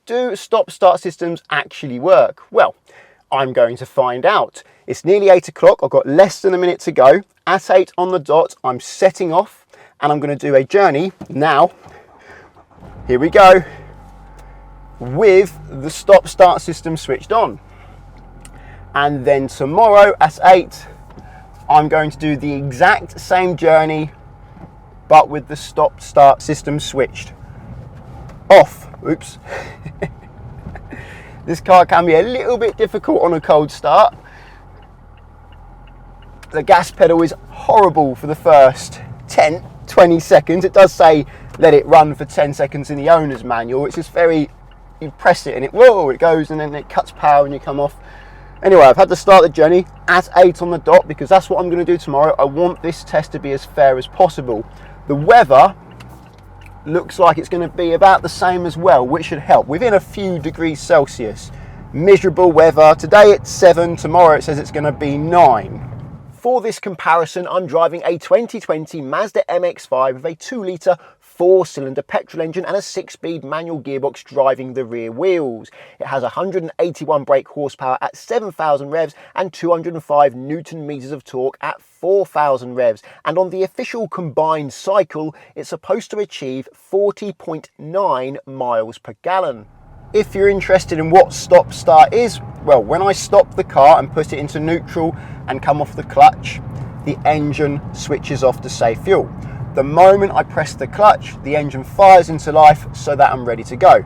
Do stop-start systems actually work? Well, I'm going to find out. It's nearly 8 o'clock, I've got less than a minute to go. At 8 on the dot, I'm setting off and I'm going to do a journey now. Here we go, with the stop-start system switched on. And then tomorrow at 8, I'm going to do the exact same journey, but with the stop-start system switched off. Oops. This car can be a little bit difficult on a cold start. The gas pedal is horrible for the first 10-20 seconds. It does say let it run for 10 seconds in the owner's manual. It's just very, you press it and it goes, and then it cuts power and you come off. Anyway, I've had to start the journey at 8 on the dot because that's what I'm going to do tomorrow. I want this test to be as fair as possible. The weather looks like it's going to be about the same as well, which should help, within a few degrees Celsius. Miserable weather. Today it's 7, tomorrow it says it's going to be 9. For this comparison, I'm driving a 2020 Mazda MX-5 with a 2-litre 4-cylinder petrol engine and a 6-speed manual gearbox driving the rear wheels. It has 181 brake horsepower at 7,000 revs and 205 newton meters of torque at 4,000 revs. And on the official combined cycle, it's supposed to achieve 40.9 miles per gallon. If you're interested in what stop start is, well, when I stop the car and put it into neutral and come off the clutch, the engine switches off to save fuel. The moment I press the clutch, the engine fires into life so that I'm ready to go.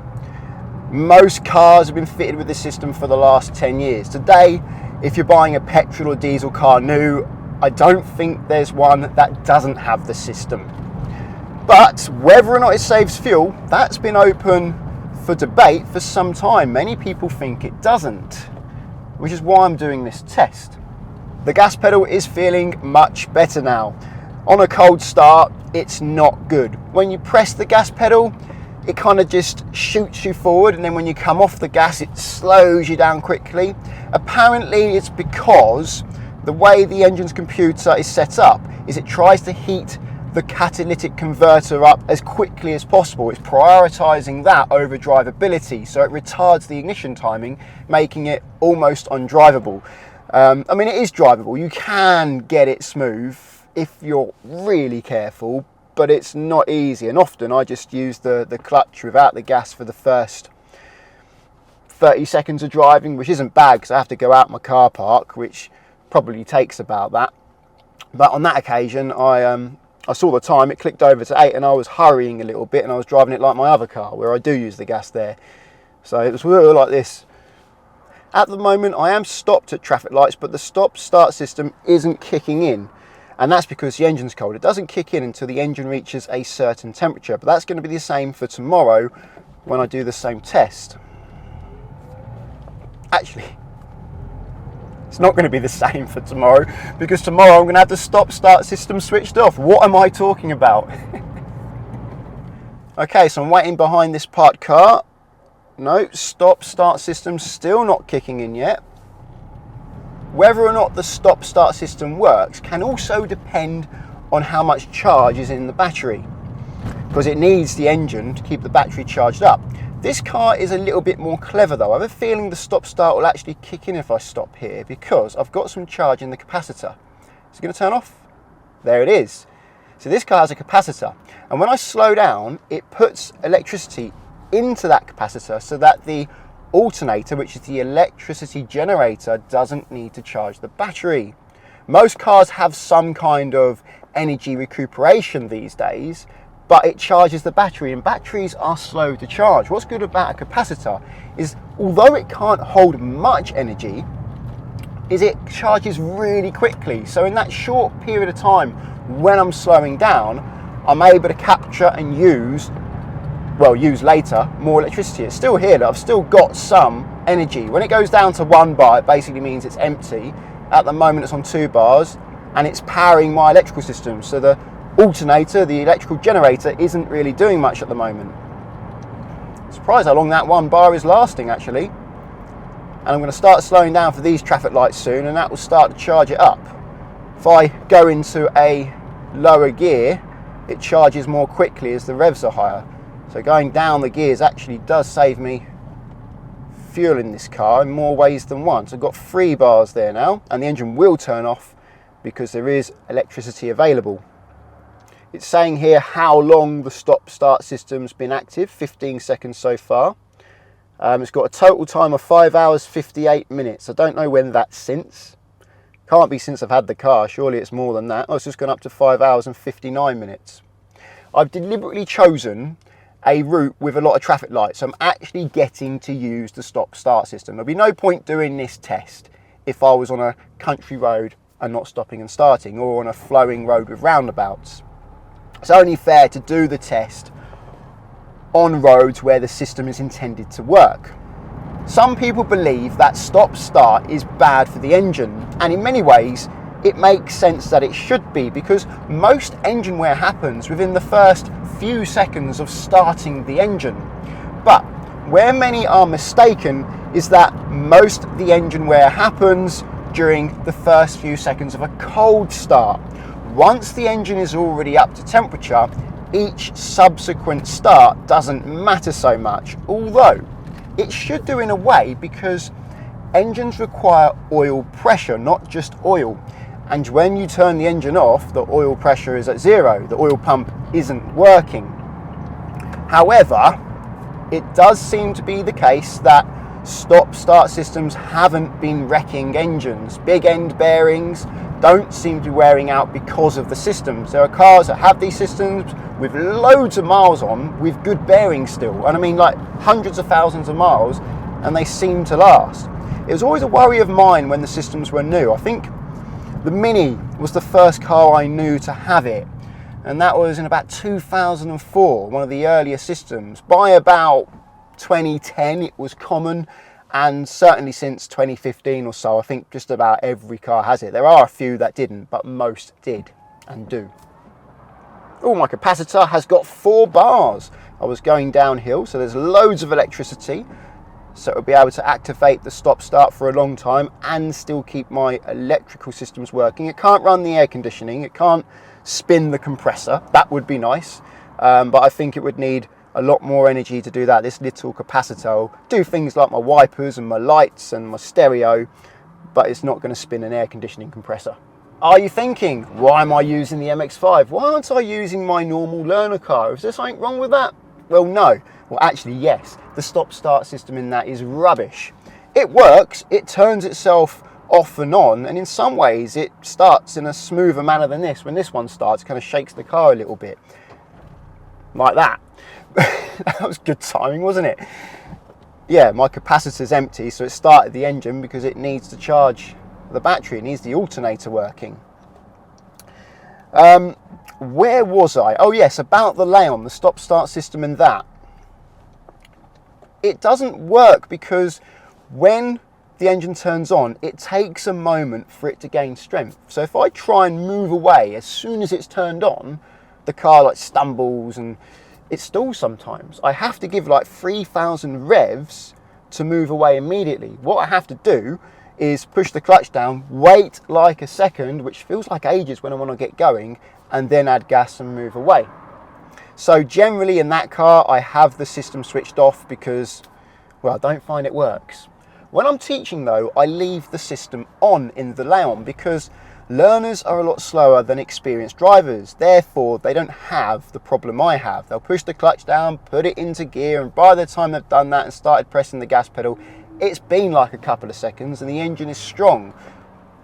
Most cars have been fitted with this system for the last 10 years. Today, if you're buying a petrol or diesel car new, I don't think there's one that doesn't have the system. But whether or not it saves fuel, that's been open for debate for some time. Many people think it doesn't, which is why I'm doing this test. The gas pedal is feeling much better now. On a cold start, it's not good. When you press the gas pedal, it kind of just shoots you forward, and then when you come off the gas, it slows you down quickly. Apparently, it's because the way the engine's computer is set up is it tries to heat the catalytic converter up as quickly as possible. It's prioritizing that over drivability, so it retards the ignition timing, making it almost undrivable. I mean, it is drivable. You can get it smooth if you're really careful, but it's not easy. And often I just use the clutch without the gas for the first 30 seconds of driving, which isn't bad because I have to go out my car park, which probably takes about that. But on that occasion, I saw the time, it clicked over to 8 and I was hurrying a little bit and I was driving it like my other car where I do use the gas there. So it was like this. At the moment I am stopped at traffic lights, but the stop start system isn't kicking in. And that's because the engine's cold. It doesn't kick in until the engine reaches a certain temperature, but that's going to be the same for tomorrow when I do the same test. Actually, it's not going to be the same for tomorrow because tomorrow I'm going to have the stop start system switched off. What am I talking about? Okay, so I'm waiting behind this parked car. No, stop start system still not kicking in yet. Whether or not the stop start system works can also depend on how much charge is in the battery, because it needs the engine to keep the battery charged up. This car is a little bit more clever though. I have a feeling the stop start will actually kick in if I stop here because I've got some charge in the capacitor. Is it going to turn off? There it is. So this car has a capacitor, and when I slow down, it puts electricity into that capacitor so that the alternator, which is the electricity generator, doesn't need to charge the battery. Most cars have some kind of energy recuperation these days, but it charges the battery, and batteries are slow to charge. What's good about a capacitor is, although it can't hold much energy, is it charges really quickly. So in that short period of time when I'm slowing down, I'm able to capture and use later more electricity. It's still here, I've still got some energy. When it goes down to 1 bar, it basically means it's empty. At the moment it's on 2 bars and it's powering my electrical system. So the alternator, the electrical generator, isn't really doing much at the moment. Surprised how long that 1 bar is lasting actually. And I'm going to start slowing down for these traffic lights soon, and that will start to charge it up. If I go into a lower gear, it charges more quickly as the revs are higher. So going down the gears actually does save me fuel in this car in more ways than one. So I've got 3 bars there now, and the engine will turn off because there is electricity available. It's saying here how long the stop-start system's been active, 15 seconds so far. It's got a total time of 5 hours 58 minutes. I don't know when that's since. Can't be since I've had the car, surely it's more than that. Oh, it's just gone up to 5 hours and 59 minutes. I've deliberately chosen a route with a lot of traffic lights, so I'm actually getting to use the stop-start system. There'll be no point doing this test if I was on a country road and not stopping and starting, or on a flowing road with roundabouts. It's only fair to do the test on roads where the system is intended to work. Some people believe that stop-start is bad for the engine, and in many ways it makes sense that it should be, because most engine wear happens within the first few seconds of starting the engine. But where many are mistaken is that most of the engine wear happens during the first few seconds of a cold start. Once the engine is already up to temperature, each subsequent start doesn't matter so much, although it should do in a way, because engines require oil pressure, not just oil. And when you turn the engine off, the oil pressure is at 0. The oil pump isn't working. However, it does seem to be the case that stop-start systems haven't been wrecking engines. Big end bearings don't seem to be wearing out because of the systems. There are cars that have these systems with loads of miles on, with good bearings still. And I mean like hundreds of thousands of miles, and they seem to last. It was always a worry of mine when the systems were new. I think the Mini was the first car I knew to have it, and that was in about 2004, one of the earlier systems. By about 2010 it was common, and certainly since 2015 or so, I think just about every car has it. There are a few that didn't, but most did and do. Oh, my capacitor has got 4 bars. I was going downhill, so there's loads of electricity, so it'll be able to activate the stop-start for a long time and still keep my electrical systems working. It can't run the air conditioning, it can't spin the compressor. That would be nice, but I think it would need a lot more energy to do that. This little capacitor will do things like my wipers and my lights and my stereo, but it's not going to spin an air conditioning compressor. Are you thinking, why am I using the MX-5? Why aren't I using my normal learner car? Is there something wrong with that? Well, no. Well, actually, yes. The stop-start system in that is rubbish. It works, it turns itself off and on, and in some ways it starts in a smoother manner than this. When this one starts, it kind of shakes the car a little bit. Like that. That was good timing, wasn't it? Yeah, my capacitor's empty, so it started the engine because it needs to charge the battery. It needs the alternator working. Where was I? Oh yes, about the Leon, the stop-start system and that. It doesn't work because when the engine turns on, it takes a moment for it to gain strength. So if I try and move away as soon as it's turned on, the car like stumbles and it stalls sometimes. I have to give like 3,000 revs to move away immediately. What I have to do is push the clutch down, wait like a second, which feels like ages when I want to get going, and then add gas and move away. So generally in that car, I have the system switched off because, well, I don't find it works. When I'm teaching though, I leave the system on in the Leon because learners are a lot slower than experienced drivers. Therefore, they don't have the problem I have. They'll push the clutch down, put it into gear, and by the time they've done that and started pressing the gas pedal, it's been like a couple of seconds and the engine is strong.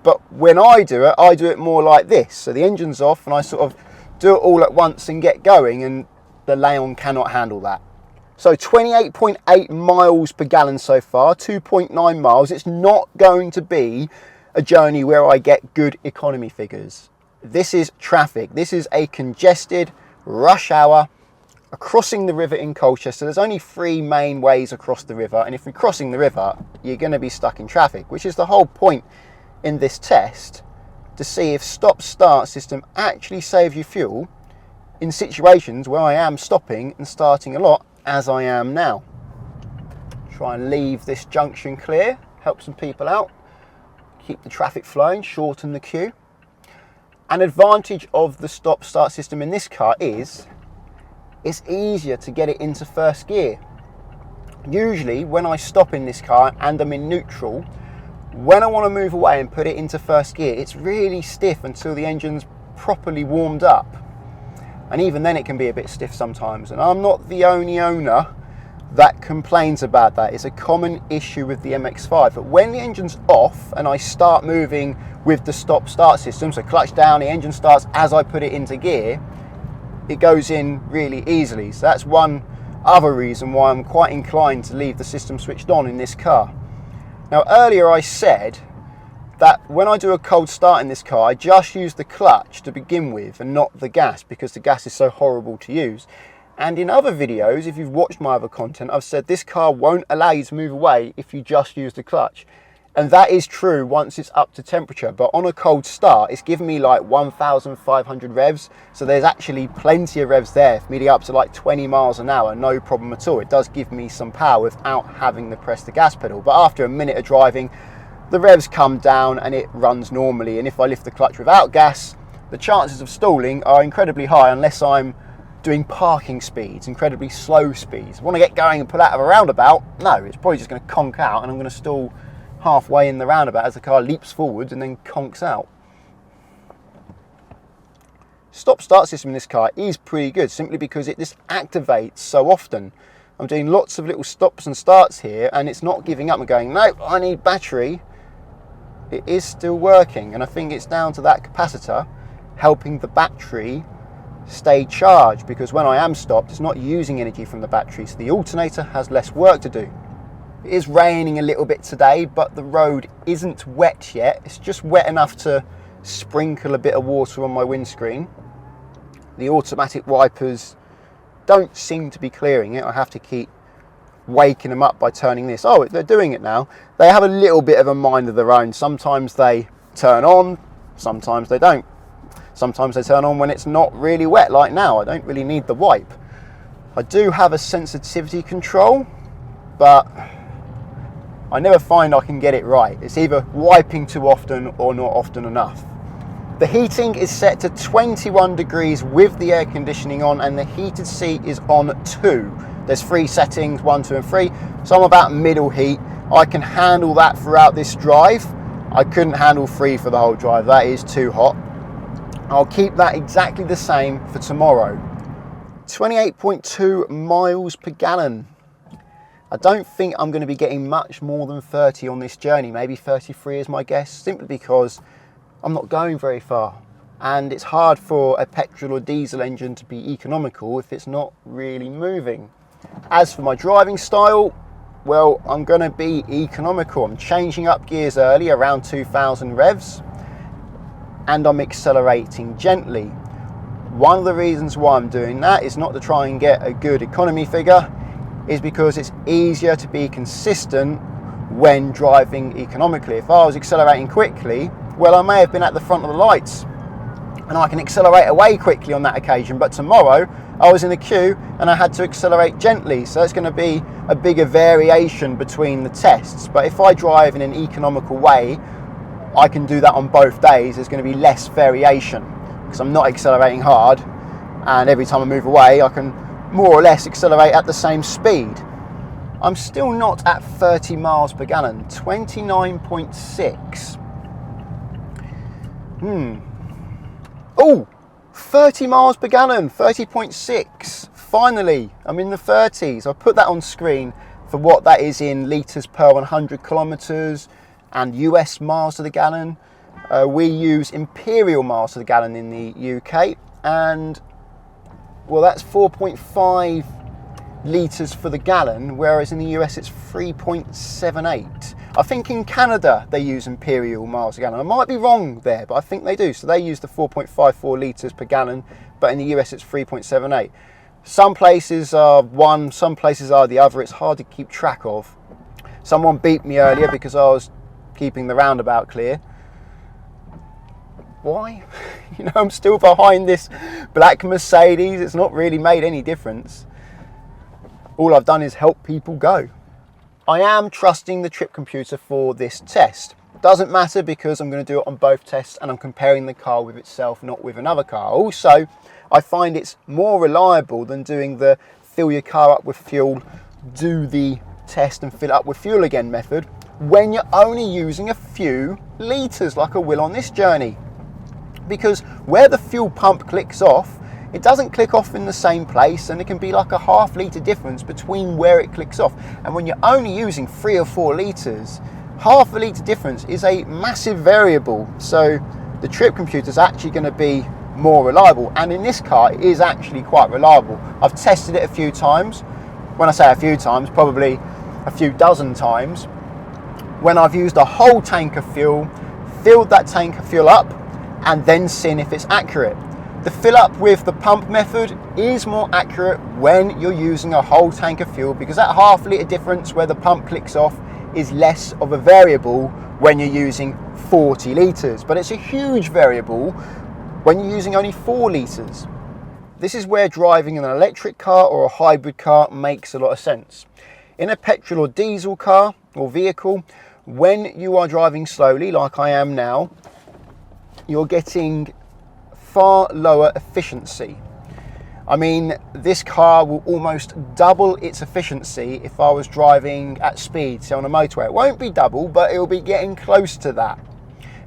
But when I do it more like this. So the engine's off and I sort of do it all at once and get going, and the Leon cannot handle that. So 28.8 miles per gallon so far, 2.9 miles. It's not going to be a journey where I get good economy figures. This is traffic. This is a congested rush hour crossing the river in Colchester. There's only 3 main ways across the river, and if you're crossing the river, you're going to be stuck in traffic, which is the whole point in this test, to see if stop-start system actually saves you fuel in situations where I am stopping and starting a lot, as I am now. Try and leave this junction clear, help some people out, keep the traffic flowing, shorten the queue. An advantage of the stop-start system in this car is it's easier to get it into first gear. Usually when I stop in this car and I'm in neutral, when I want to move away and put it into first gear, it's really stiff until the engine's properly warmed up. And even then it can be a bit stiff sometimes. And I'm not the only owner that complains about that. It's a common issue with the MX-5. But when the engine's off and I start moving with the stop-start system, so clutch down, the engine starts as I put it into gear, it goes in really easily. So that's one other reason why I'm quite inclined to leave the system switched on in this car. Now earlier I said that when I do a cold start in this car, I just use the clutch to begin with and not the gas, because the gas is so horrible to use. And in other videos, if you've watched my other content, I've said this car won't allow you to move away if you just use the clutch. And that is true once it's up to temperature, but on a cold start, it's giving me like 1,500 revs. So there's actually plenty of revs there for me to get up to like 20 miles an hour, no problem at all. It does give me some power without having to press the gas pedal. But after a minute of driving, the revs come down and it runs normally. And if I lift the clutch without gas, the chances of stalling are incredibly high unless I'm doing parking speeds, incredibly slow speeds. I want to get going and pull out of a roundabout, no, it's probably just going to conk out and I'm going to stall halfway in the roundabout as the car leaps forwards and then conks out. Stop-start system in this car is pretty good simply because it just activates so often. I'm doing lots of little stops and starts here and it's not giving up and going, no, I need battery. It is still working, and I think it's down to that capacitor helping the battery stay charged, because when I am stopped it's not using energy from the battery, so the alternator has less work to do. It is raining a little bit today, but the road isn't wet yet. It's just wet enough to sprinkle a bit of water on my windscreen. The automatic wipers don't seem to be clearing it. I have to keep waking them up by turning this. Oh, they're doing it now. They have a little bit of a mind of their own. Sometimes they turn on, sometimes they don't. Sometimes they turn on when it's not really wet, like now. I don't really need the wipe. I do have a sensitivity control, but I never find I can get it right. It's either wiping too often or not often enough. The heating is set to 21 degrees with the air conditioning on, and the heated seat is on 2. There's 3 settings, 1, 2 and 3. So I'm about middle heat. I can handle that throughout this drive. I couldn't handle 3 for the whole drive. That is too hot. I'll keep that exactly the same for tomorrow. 28.2 miles per gallon. I don't think I'm going to be getting much more than 30 on this journey. Maybe 33 is my guess, simply because I'm not going very far. And it's hard for a petrol or diesel engine to be economical if it's not really moving. As for my driving style, well, I'm going to be economical. I'm changing up gears early, around 2,000 revs. And I'm accelerating gently. One of the reasons why I'm doing that is not to try and get a good economy figure, is because it's easier to be consistent when driving economically. If I was accelerating quickly, well, I may have been at the front of the lights and I can accelerate away quickly on that occasion, but tomorrow I was in the queue and I had to accelerate gently, so it's going to be a bigger variation between the tests. But if I drive in an economical way, I can do that on both days. There's going to be less variation because I'm not accelerating hard, and every time I move away I can more or less accelerate at the same speed. I'm still not at 30 miles per gallon, 29.6. Oh, 30 miles per gallon, 30.6. Finally, I'm in the 30s. I put that on screen for what that is in litres per 100 kilometres and US miles to the gallon. We use imperial miles to the gallon in the UK, and well, that's 4.5 litres for the gallon, whereas in the US it's 3.78. I think in Canada they use imperial miles a gallon. I might be wrong there, but I think they do. So they use the 4.54 litres per gallon, but in the US it's 3.78. Some places are one, some places are the other. It's hard to keep track of. Someone beeped me earlier because I was keeping the roundabout clear. Why? You know, I'm still behind this black Mercedes. It's not really made any difference. All I've done is help people go. I am trusting the trip computer for this test. Doesn't matter because I'm going to do it on both tests and I'm comparing the car with itself, not with another car. Also, I find it's more reliable than doing the fill your car up with fuel, do the test and fill it up with fuel again method when you're only using a few litres like I will on this journey. Because where the fuel pump clicks off, it doesn't click off in the same place, and it can be like a ½ litre difference between where it clicks off. And when you're only using 3 or 4 litres, ½ litre difference is a massive variable. So the trip computer is actually going to be more reliable, and in this car it is actually quite reliable. I've tested it a few times. When I say a few times, probably a few dozen times, when I've used a whole tank of fuel, filled that tank of fuel up, and then seen if it's accurate. The fill up with the pump method is more accurate when you're using a whole tank of fuel, because that ½ litre difference where the pump clicks off is less of a variable when you're using 40 litres. But it's a huge variable when you're using only 4 litres. This is where driving an electric car or a hybrid car makes a lot of sense. In a petrol or diesel car or vehicle, when you are driving slowly, like I am now, you're getting far lower efficiency. I mean, this car will almost double its efficiency if I was driving at speed, say on a motorway. It won't be double, but it'll be getting close to that.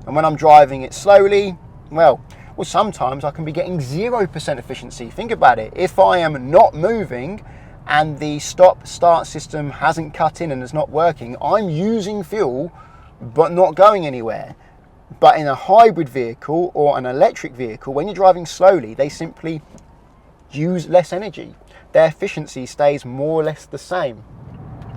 And when I'm driving it slowly, well, sometimes I can be getting 0% efficiency. Think about it. If I am not moving and the stop-start system hasn't cut in and is not working, I'm using fuel but not going anywhere. But in a hybrid vehicle or an electric vehicle, when you're driving slowly, they simply use less energy. Their efficiency stays more or less the same.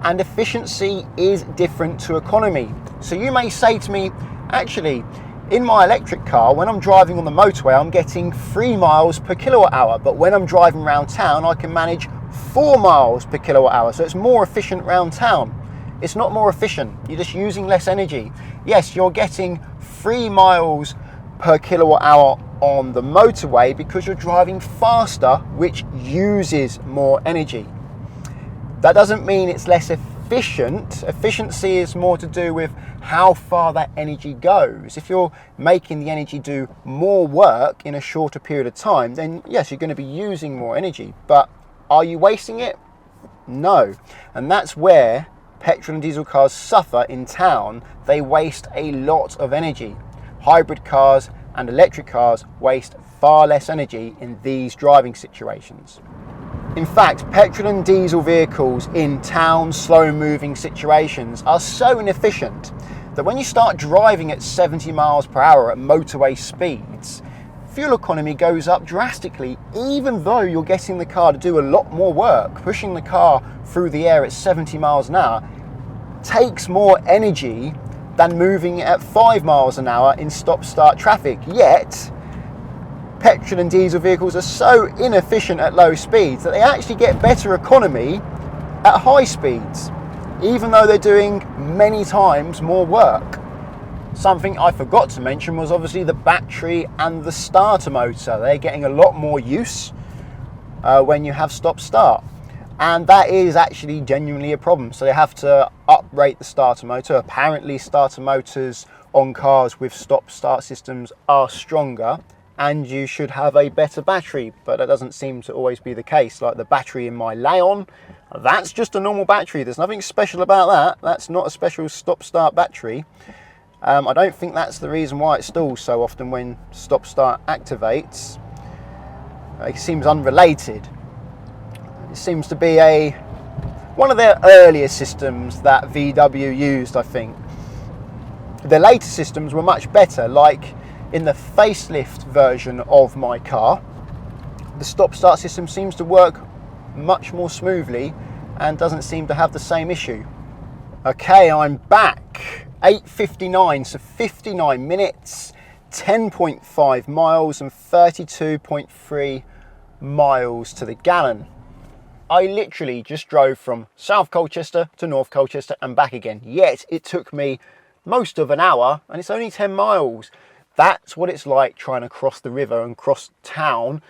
And efficiency is different to economy. So you may say to me, actually, in my electric car, when I'm driving on the motorway, I'm getting 3 miles per kilowatt hour. But when I'm driving around town, I can manage 4 miles per kilowatt hour. So it's more efficient around town. It's not more efficient. You're just using less energy. Yes, you're getting 3 miles per kilowatt hour on the motorway because you're driving faster, which uses more energy. That doesn't mean it's less efficient. Efficiency is more to do with how far that energy goes. If you're making the energy do more work in a shorter period of time, then yes, you're going to be using more energy. But are you wasting it? No. And that's where petrol and diesel cars suffer in town. They waste a lot of energy. Hybrid cars and electric cars waste far less energy in these driving situations. In fact, petrol and diesel vehicles in town, slow-moving situations are so inefficient that when you start driving at 70 miles per hour at motorway speeds, fuel economy goes up drastically, even though you're getting the car to do a lot more work. Pushing the car through the air at 70 miles an hour takes more energy than moving at 5 miles an hour in stop-start traffic. Yet, petrol and diesel vehicles are so inefficient at low speeds that they actually get better economy at high speeds, even though they're doing many times more work. Something I forgot to mention was obviously the battery and the starter motor. They're getting a lot more use when you have stop-start. And that is actually genuinely a problem. So they have to uprate the starter motor. Apparently starter motors on cars with stop-start systems are stronger, and you should have a better battery, but that doesn't seem to always be the case. Like the battery in my Leon, that's just a normal battery. There's nothing special about that. That's not a special stop-start battery. I don't think that's the reason why it stalls so often when stop-start activates. It seems unrelated. It seems to be one of their earlier systems that VW used, I think. The later systems were much better, like in the facelift version of my car. The stop-start system seems to work much more smoothly and doesn't seem to have the same issue. Okay, I'm back. 8:59, so 59 minutes, 10.5 miles and 32.3 miles to the gallon. I literally just drove from South Colchester to North Colchester and back again, yet it took me most of an hour and it's only 10 miles. That's what it's like trying to cross the river and cross town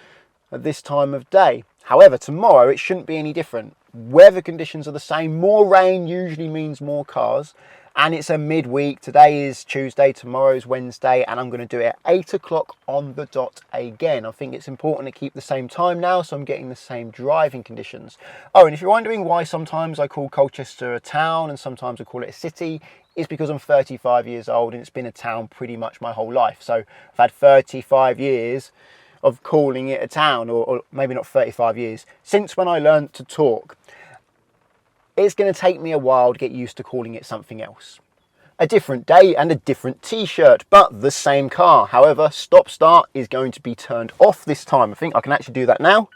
at this time of day. However, tomorrow it shouldn't be any different. Weather conditions are the same. More rain usually means more cars, And it's a midweek. Today is Tuesday, tomorrow's Wednesday, and I'm going to do it at 8 o'clock on the dot again. I think it's important to keep the same time now, so I'm getting the same driving conditions. Oh, and if you're wondering why sometimes I call Colchester a town and sometimes I call it a city, it's because I'm 35 years old and it's been a town pretty much my whole life. So I've had 35 years of calling it a town, or maybe not 35 years, since when I learned to talk. It's going to take me a while to get used to calling it something else. A different day and a different t-shirt, but the same car. However, stop start is going to be turned off this time. I think I can actually do that now.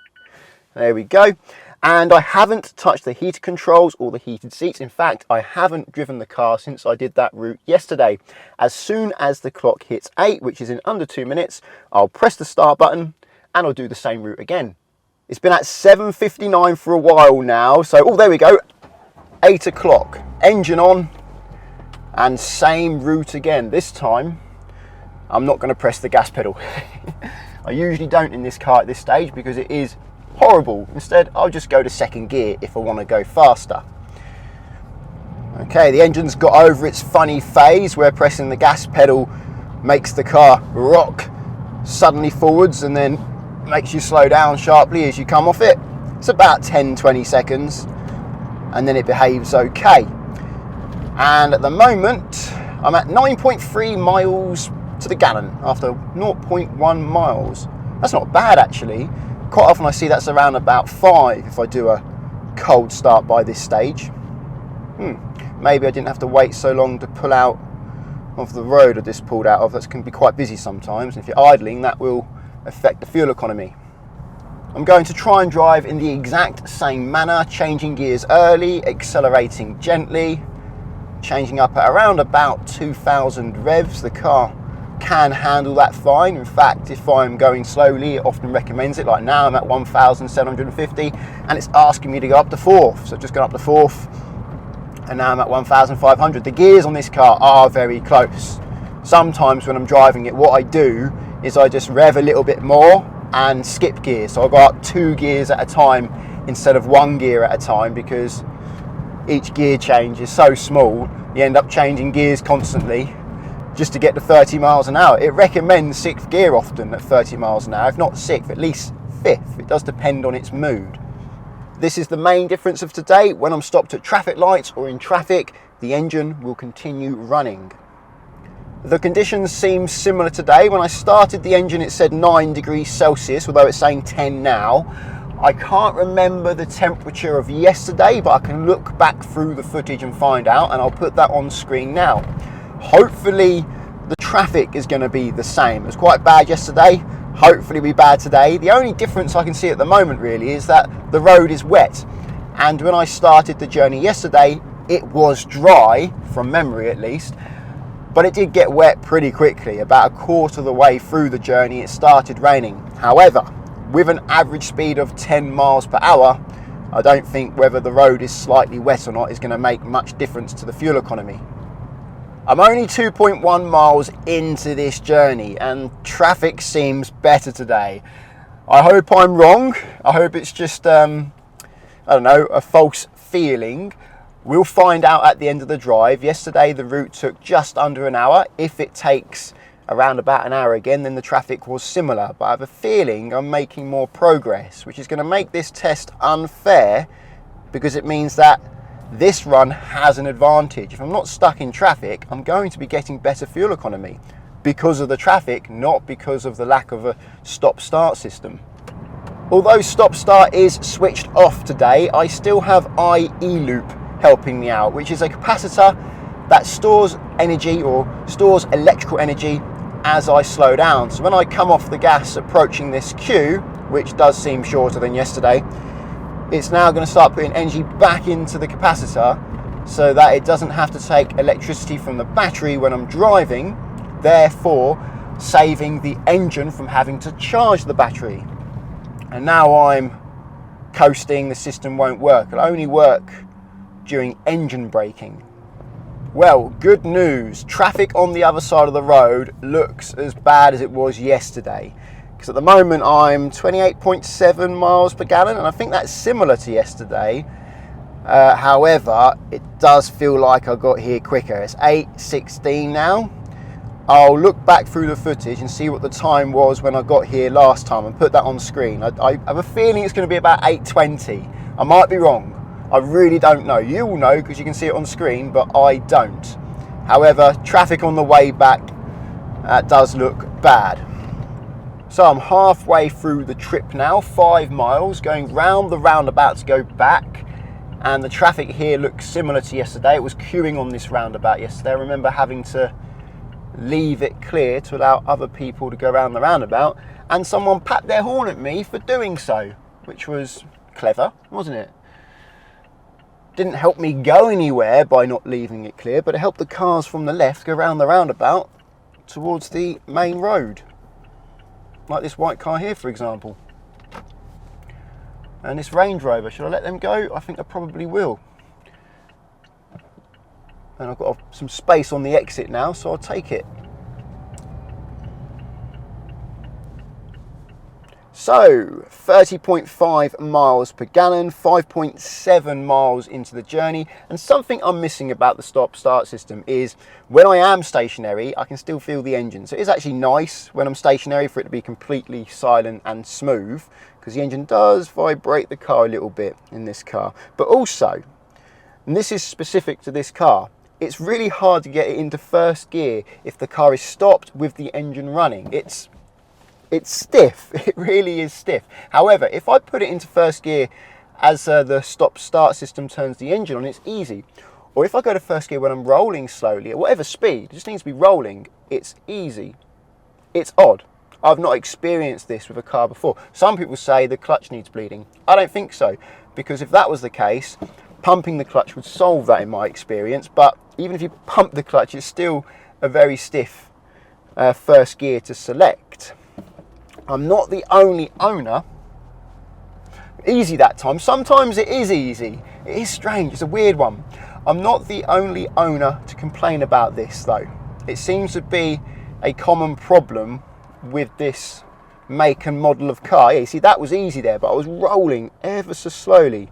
There we go. And I haven't touched the heater controls or the heated seats. In fact, I haven't driven the car since I did that route yesterday. As soon as the clock hits 8, which is in under 2 minutes, I'll press the start button and I'll do the same route again. It's been at 7:59 for a while now. So, oh, there we go. 8 o'clock, engine on, and same route again. This time, I'm not going to press the gas pedal. I usually don't in this car at this stage because it is horrible. Instead, I'll just go to second gear if I want to go faster. Okay, the engine's got over its funny phase where pressing the gas pedal makes the car rock suddenly forwards and then makes you slow down sharply as you come off it. It's about 10-20 seconds. And then it behaves okay. And at the moment, I'm at 9.3 miles to the gallon after 0.1 miles. That's not bad actually. Quite often I see that's around about 5 if I do a cold start by this stage. Maybe I didn't have to wait so long to pull out of the road I just pulled out of. That can be quite busy sometimes. If you're idling, that will affect the fuel economy. I'm going to try and drive in the exact same manner, changing gears early, accelerating gently, changing up at around about 2,000 revs. The car can handle that fine. In fact, if I'm going slowly, it often recommends it. Like now I'm at 1,750 and it's asking me to go up to 4th. So I've just gone up to 4th and now I'm at 1,500. The gears on this car are very close. Sometimes when I'm driving it, what I do is I just rev a little bit more and skip gears. So I go up 2 gears at a time instead of 1 gear at a time because each gear change is so small, you end up changing gears constantly just to get to 30 miles an hour. It recommends 6th gear often at 30 miles an hour, if not 6th, at least 5th. It does depend on its mood. This is the main difference of today. When I'm stopped at traffic lights or in traffic, the engine will continue running. The conditions seem similar today. When I started the engine, it said 9 degrees Celsius, although it's saying 10 now. I can't remember the temperature of yesterday, but I can look back through the footage and find out, and I'll put that on screen now. Hopefully, the traffic is going to be the same. It was quite bad yesterday. Hopefully, it'll be bad today. The only difference I can see at the moment, really, is that the road is wet. And when I started the journey yesterday, it was dry, from memory at least. But it did get wet pretty quickly. About a quarter of the way through the journey, it started raining. However, with an average speed of 10 miles per hour, I don't think whether the road is slightly wet or not is going to make much difference to the fuel economy. I'm only 2.1 miles into this journey and traffic seems better today. I hope I'm wrong. I hope it's just, I don't know, a false feeling. We'll find out at the end of the drive. Yesterday the route took just under an hour. If it takes around about an hour again, then the traffic was similar. But I have a feeling I'm making more progress, which is going to make this test unfair because it means that this run has an advantage. If I'm not stuck in traffic, I'm going to be getting better fuel economy because of the traffic, not because of the lack of a stop-start system. Although stop-start is switched off today, I still have IE loop helping me out, which is a capacitor that stores energy or stores electrical energy as I slow down. So when I come off the gas approaching this queue, which does seem shorter than yesterday, it's now going to start putting energy back into the capacitor so that it doesn't have to take electricity from the battery when I'm driving, therefore saving the engine from having to charge the battery. And now I'm coasting, the system won't work. It'll only work during engine braking. Well, good news. Traffic on the other side of the road looks as bad as it was yesterday. Because at the moment I'm 28.7 miles per gallon, and I think that's similar to yesterday. However, it does feel like I got here quicker. It's 8:16 now. I'll look back through the footage and see what the time was when I got here last time and put that on screen. I have a feeling it's going to be about 8:20. I might be wrong. I really don't know. You will know because you can see it on screen, but I don't. However, traffic on the way back does look bad. So I'm halfway through the trip now, 5 miles, going round the roundabout to go back. And the traffic here looks similar to yesterday. It was queuing on this roundabout yesterday. I remember having to leave it clear to allow other people to go around the roundabout, and someone papped their horn at me for doing so, which was clever, wasn't it? Didn't help me go anywhere by not leaving it clear, but it helped the cars from the left go around the roundabout towards the main road, like this white car here, for example. And this Range Rover, should I let them go? I think I probably will. And I've got some space on the exit now, so I'll take it. So 30.5 miles per gallon, 5.7 miles into the journey. And something I'm missing about the stop-start system is when I am stationary, I can still feel the engine. So it is actually nice when I'm stationary for it to be completely silent and smooth, because the engine does vibrate the car a little bit in this car. But also, and this is specific to this car, it's really hard to get it into first gear if the car is stopped with the engine running. It's stiff. It really is stiff. However, if I put it into first gear as the stop-start system turns the engine on, it's easy. Or if I go to first gear when I'm rolling slowly, at whatever speed, it just needs to be rolling, it's easy. It's odd. I've not experienced this with a car before. Some people say the clutch needs bleeding. I don't think so, because if that was the case, pumping the clutch would solve that in my experience. But even if you pump the clutch, it's still a very stiff first gear to select. I'm not the only owner. Easy that time. Sometimes it is easy. It is strange. It's a weird one. I'm not the only owner to complain about this, though. It seems to be a common problem with this make and model of car. Yeah, you see, that was easy there, but I was rolling ever so slowly.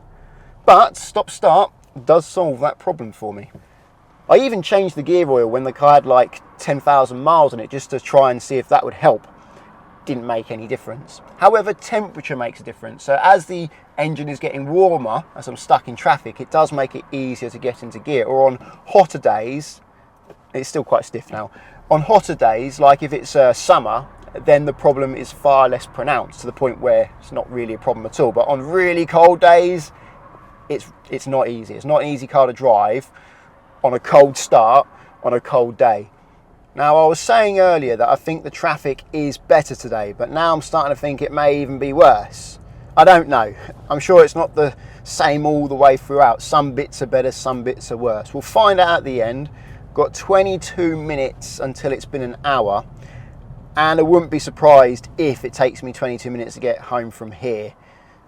But stop-start does solve that problem for me. I even changed the gear oil when the car had like 10,000 miles on it, just to try and see if that would help. Didn't make any difference. However, temperature makes a difference. So as the engine is getting warmer, as I'm stuck in traffic, it does make it easier to get into gear. Or on hotter days, it's still quite stiff now. On hotter days, like if it's summer, then the problem is far less pronounced, to the point where it's not really a problem at all. But on really cold days, it's not easy. It's not an easy car to drive on a cold start on a cold day. Now, I was saying earlier that I think the traffic is better today, but now I'm starting to think it may even be worse. I don't know. I'm sure it's not the same all the way throughout. Some bits are better, some bits are worse. We'll find out at the end. Got 22 minutes until it's been an hour, and I wouldn't be surprised if it takes me 22 minutes to get home from here.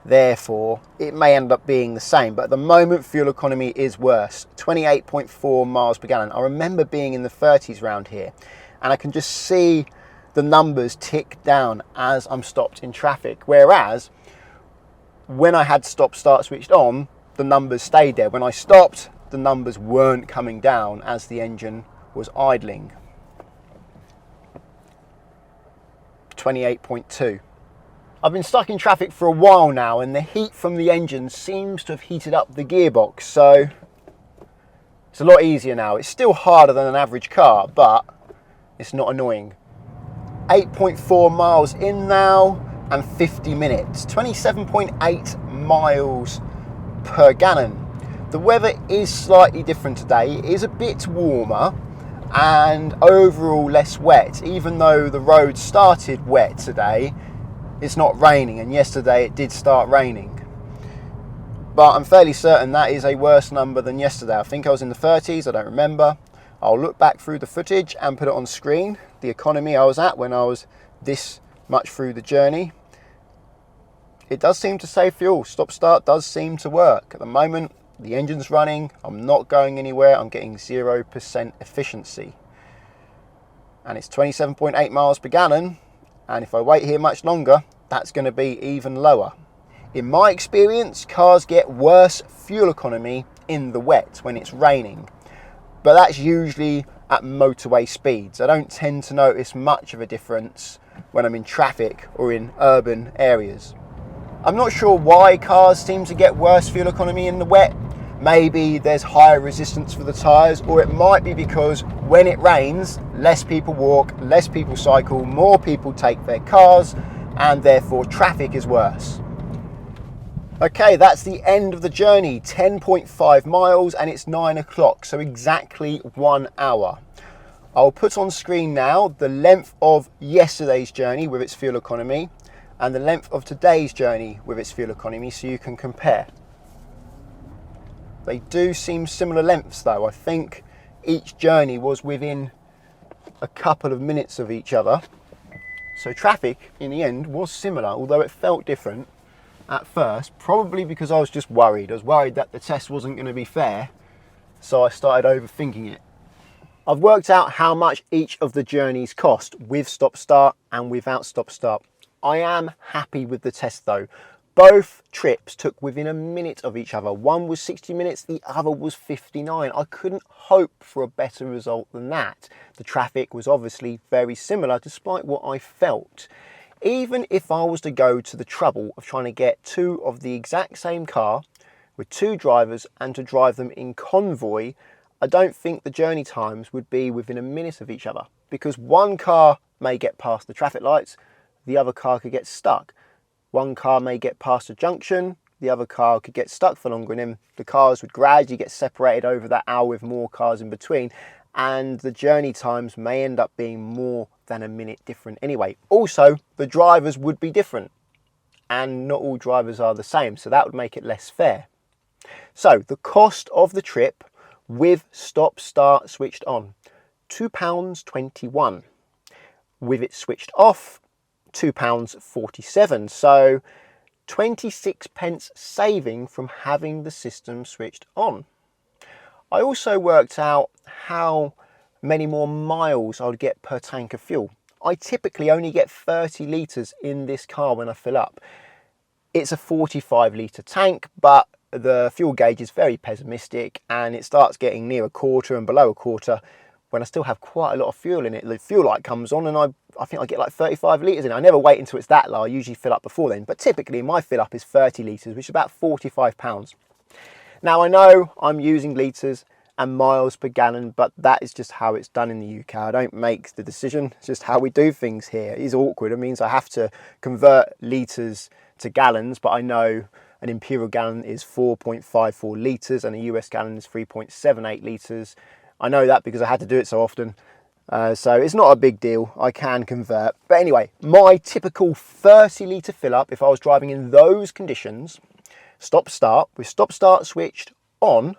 Therefore, it may end up being the same, but at the moment fuel economy is worse. 28.4 miles per gallon. I remember being in the 30s round here, and I can just see the numbers tick down as I'm stopped in traffic. Whereas when I had stop-start switched on, the numbers stayed there. When I stopped, the numbers weren't coming down as the engine was idling. 28.2. I've been stuck in traffic for a while now, and the heat from the engine seems to have heated up the gearbox, so it's a lot easier now. It's still harder than an average car, but it's not annoying. 8.4 miles in now and 50 minutes. 27.8 miles per gallon. The weather is slightly different today. It is a bit warmer and overall less wet. Even though the road started wet today, it's not raining, and yesterday it did start raining. But I'm fairly certain that is a worse number than yesterday. I think I was in the 30s, I don't remember. I'll look back through the footage and put it on screen, the economy I was at when I was this much through the journey. It does seem to save fuel. Stop-start does seem to work. At the moment, the engine's running, I'm not going anywhere, I'm getting 0% efficiency. And it's 27.8 miles per gallon, and if I wait here much longer, that's going to be even lower. In my experience, cars get worse fuel economy in the wet when it's raining, but that's usually at motorway speeds. I don't tend to notice much of a difference when I'm in traffic or in urban areas. I'm not sure why cars seem to get worse fuel economy in the wet. Maybe there's higher resistance for the tyres, or it might be because when it rains, less people walk, less people cycle, more people take their cars, and therefore traffic is worse. Okay, that's the end of the journey, 10.5 miles, and it's 9 o'clock, so exactly 1 hour. I'll put on screen now the length of yesterday's journey with its fuel economy and the length of today's journey with its fuel economy so you can compare. They do seem similar lengths though. I think each journey was within a couple of minutes of each other. So traffic in the end was similar, although it felt different at first, probably because I was just worried. I was worried that the test wasn't going to be fair, so I started overthinking it. I've worked out how much each of the journeys cost with stop-start and without stop-start. I am happy with the test though. Both trips took within a minute of each other. One was 60 minutes, the other was 59. I couldn't hope for a better result than that. The traffic was obviously very similar despite what I felt. Even if I was to go to the trouble of trying to get two of the exact same car with two drivers and to drive them in convoy, I don't think the journey times would be within a minute of each other, because one car may get past the traffic lights, the other car could get stuck. One car may get past a junction, the other car could get stuck for longer, and then the cars would gradually get separated over that hour with more cars in between, and the journey times may end up being more than a minute different anyway. Also, the drivers would be different, and not all drivers are the same, so that would make it less fair. So the cost of the trip with stop-start switched on, £2.21. With it switched off, £2.47. So 26 pence saving from having the system switched on. I also worked out how many more miles I would get per tank of fuel. I typically only get 30 litres in this car when I fill up. It's a 45 litre tank, but the fuel gauge is very pessimistic and it starts getting near a quarter and below a quarter when I still have quite a lot of fuel in it. The fuel light comes on and I think I get like 35 litres in. I never wait until it's that low. I usually fill up before then, but typically my fill up is 30 litres, which is about £45. Now I know I'm using litres and miles per gallon, but that is just how it's done in the UK. I don't make the decision, it's just how we do things here. It is awkward. It means I have to convert litres to gallons, but I know an imperial gallon is 4.54 litres and a US gallon is 3.78 litres. I know that because I had to do it so often. So it's not a big deal, I can convert. But anyway, my typical 30 litre fill up, if I was driving in those conditions, stop-start, with stop-start switched on,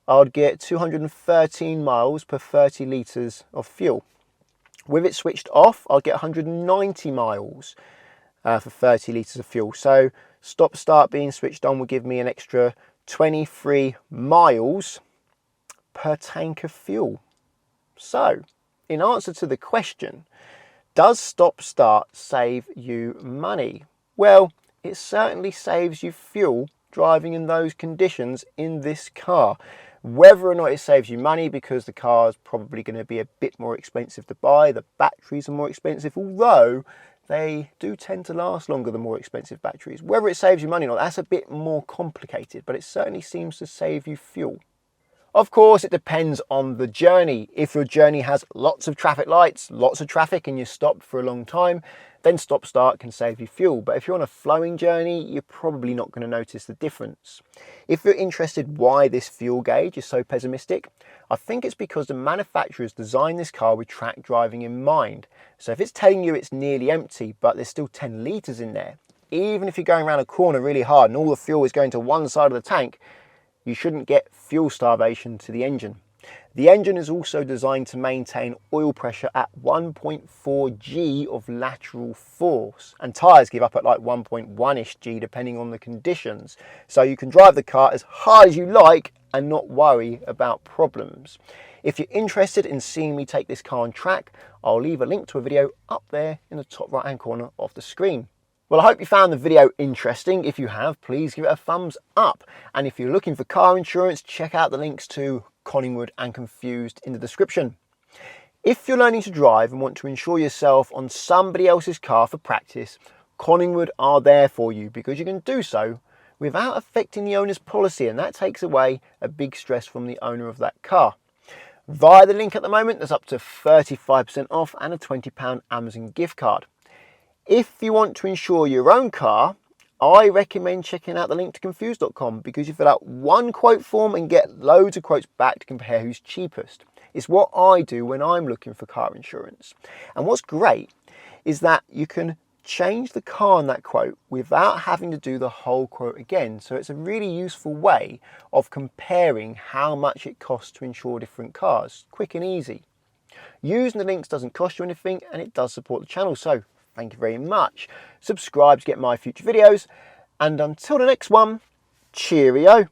I would get 213 miles per 30 litres of fuel. With it switched off, I'll get 190 miles for 30 litres of fuel. So stop-start being switched on will give me an extra 23 miles per tank of fuel. So, in answer to the question, does stop-start save you money? Well, it certainly saves you fuel driving in those conditions in this car. Whether or not it saves you money because the car is probably going to be a bit more expensive to buy, the batteries are more expensive, although they do tend to last longer than more expensive batteries. Whether it saves you money or not, that's a bit more complicated, but it certainly seems to save you fuel. Of course, it depends on the journey. If your journey has lots of traffic lights, lots of traffic, and you're stopped for a long time, then stop-start can save you fuel. But if you're on a flowing journey, you're probably not going to notice the difference. If you're interested why this fuel gauge is so pessimistic, I think it's because the manufacturers designed this car with track driving in mind. So if it's telling you it's nearly empty, but there's still 10 litres in there, even if you're going around a corner really hard and all the fuel is going to one side of the tank, you shouldn't get fuel starvation to the engine. The engine is also designed to maintain oil pressure at 1.4 G of lateral force, and tyres give up at like 1.1-ish G depending on the conditions. So you can drive the car as hard as you like and not worry about problems. If you're interested in seeing me take this car on track, I'll leave a link to a video up there in the top right hand corner of the screen. Well, I hope you found the video interesting. If you have, please give it a thumbs up. And if you're looking for car insurance, check out the links to Collingwood and Confused in the description. If you're learning to drive and want to insure yourself on somebody else's car for practice, Collingwood are there for you, because you can do so without affecting the owner's policy, and that takes away a big stress from the owner of that car. Via the link at the moment, there's up to 35% off and a £20 Amazon gift card. If you want to insure your own car, I recommend checking out the link to confused.com, because you fill out one quote form and get loads of quotes back to compare who's cheapest. It's what I do when I'm looking for car insurance. And what's great is that you can change the car in that quote without having to do the whole quote again. So it's a really useful way of comparing how much it costs to insure different cars, quick and easy. Using the links doesn't cost you anything, and it does support the channel, so thank you very much. Subscribe to get my future videos, and until the next one, cheerio.